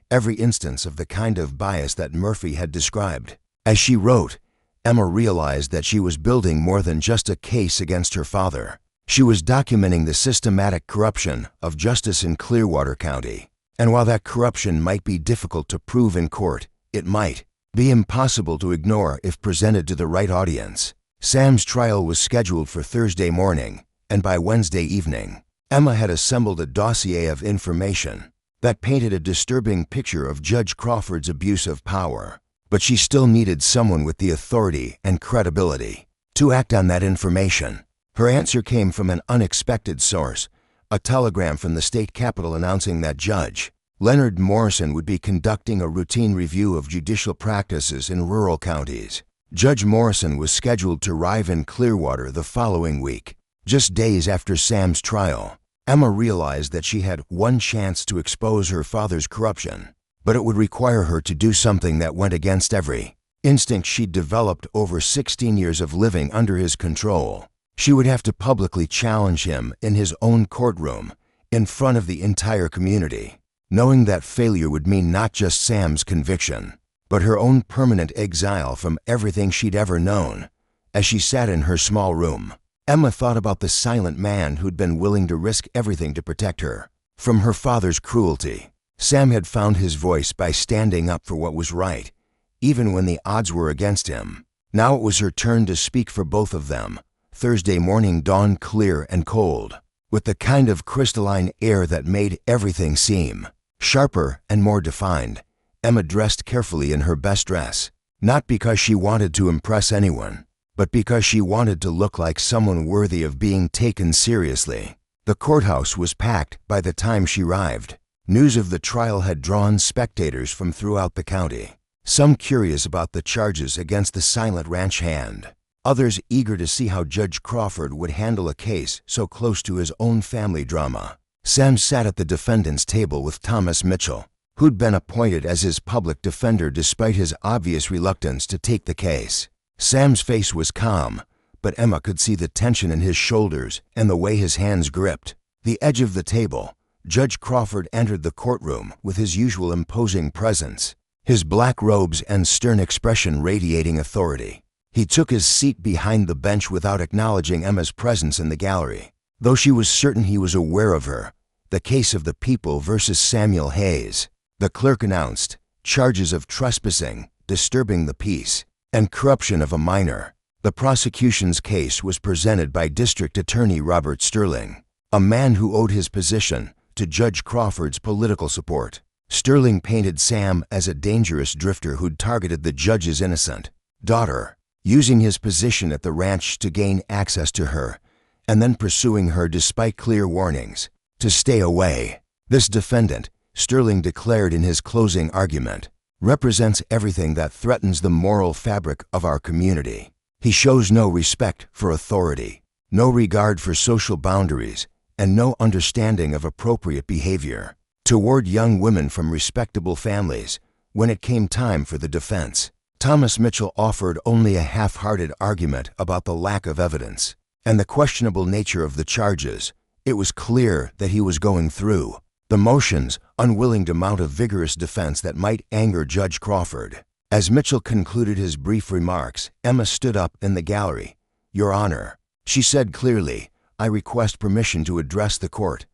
every instance of the kind of bias that Murphy had described. As she wrote, Emma realized that she was building more than just a case against her father. She was documenting the systematic corruption of justice in Clearwater County. And while that corruption might be difficult to prove in court, it might be impossible to ignore if presented to the right audience. Sam's trial was scheduled for Thursday morning, and by Wednesday evening, Emma had assembled a dossier of information that painted a disturbing picture of Judge Crawford's abuse of power. But she still needed someone with the authority and credibility to act on that information. Her answer came from an unexpected source, a telegram from the state capitol announcing that Judge Leonard Morrison would be conducting a routine review of judicial practices in rural counties. Judge Morrison was scheduled to arrive in Clearwater the following week. Just days after Sam's trial, Emma realized that she had one chance to expose her father's corruption, but it would require her to do something that went against every instinct she'd developed over 16 years of living under his control. She would have to publicly challenge him in his own courtroom, in front of the entire community, knowing that failure would mean not just Sam's conviction, but her own permanent exile from everything she'd ever known. As she sat in her small room, Emma thought about the silent man who'd been willing to risk everything to protect her from her father's cruelty. Sam had found his voice by standing up for what was right, even when the odds were against him. Now it was her turn to speak for both of them. Thursday morning dawned clear and cold, with the kind of crystalline air that made everything seem sharper and more defined. Emma dressed carefully in her best dress, not because she wanted to impress anyone, but because she wanted to look like someone worthy of being taken seriously. The courthouse was packed by the time she arrived. News of the trial had drawn spectators from throughout the county, some curious about the charges against the silent ranch hand, others eager to see how Judge Crawford would handle a case so close to his own family drama. Sam sat at the defendant's table with Thomas Mitchell, who'd been appointed as his public defender despite his obvious reluctance to take the case. Sam's face was calm, but Emma could see the tension in his shoulders and the way his hands gripped the edge of the table. Judge Crawford entered the courtroom with his usual imposing presence, his black robes and stern expression radiating authority. He took his seat behind the bench without acknowledging Emma's presence in the gallery, though she was certain he was aware of her. The case of the people versus Samuel Hayes. The clerk announced charges of trespassing, disturbing the peace, and corruption of a minor. The prosecution's case was presented by District Attorney Robert Sterling, a man who owed his position to Judge Crawford's political support. Sterling painted Sam as a dangerous drifter who'd targeted the judge's innocent daughter, using his position at the ranch to gain access to her, and then pursuing her despite clear warnings to stay away. This defendant, Sterling declared in his closing argument, represents everything that threatens the moral fabric of our community. He shows no respect for authority, no regard for social boundaries, and no understanding of appropriate behavior toward young women from respectable families. When it came time for the defense, Thomas Mitchell offered only a half-hearted argument about the lack of evidence and the questionable nature of the charges. It was clear that he was going through the motions, unwilling to mount a vigorous defense that might anger Judge Crawford. As Mitchell concluded his brief remarks, Emma stood up in the gallery. "Your Honor," she said clearly, "I request permission to address the court."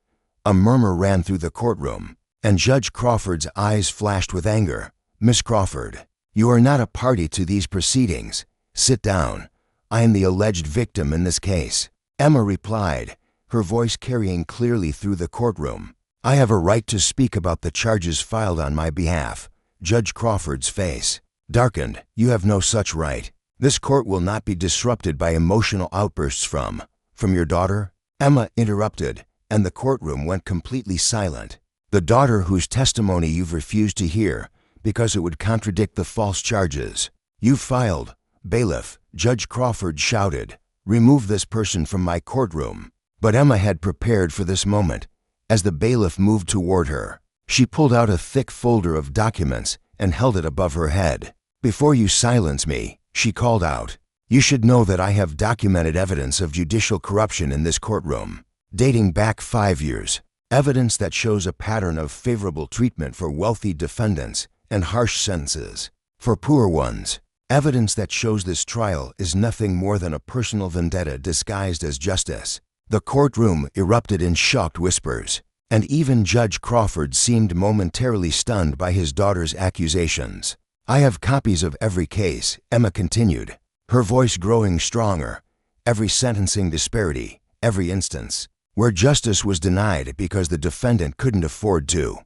A murmur ran through the courtroom, and Judge Crawford's eyes flashed with anger. "Miss Crawford, you are not a party to these proceedings. Sit down. I am the alleged victim in this case." Emma replied, her voice carrying clearly through the courtroom. "I have a right to speak about the charges filed on my behalf." Judge Crawford's face darkened. "You have no such right. This court will not be disrupted by emotional outbursts from your daughter." Emma interrupted, and the courtroom went completely silent. "The daughter whose testimony you've refused to hear because it would contradict the false charges you've filed." "Bailiff," Judge Crawford shouted, "remove this person from my courtroom." But Emma had prepared for this moment. As the bailiff moved toward her, she pulled out a thick folder of documents and held it above her head. "Before you silence me," she called out, "you should know that I have documented evidence of judicial corruption in this courtroom, dating back 5 years. Evidence that shows a pattern of favorable treatment for wealthy defendants and harsh sentences for poor ones. Evidence that shows this trial is nothing more than a personal vendetta disguised as justice." The courtroom erupted in shocked whispers, and even Judge Crawford seemed momentarily stunned by his daughter's accusations. I have copies of every case, Emma continued, her voice growing stronger. Every sentencing disparity, every instance, where justice was denied because the defendant couldn't afford to.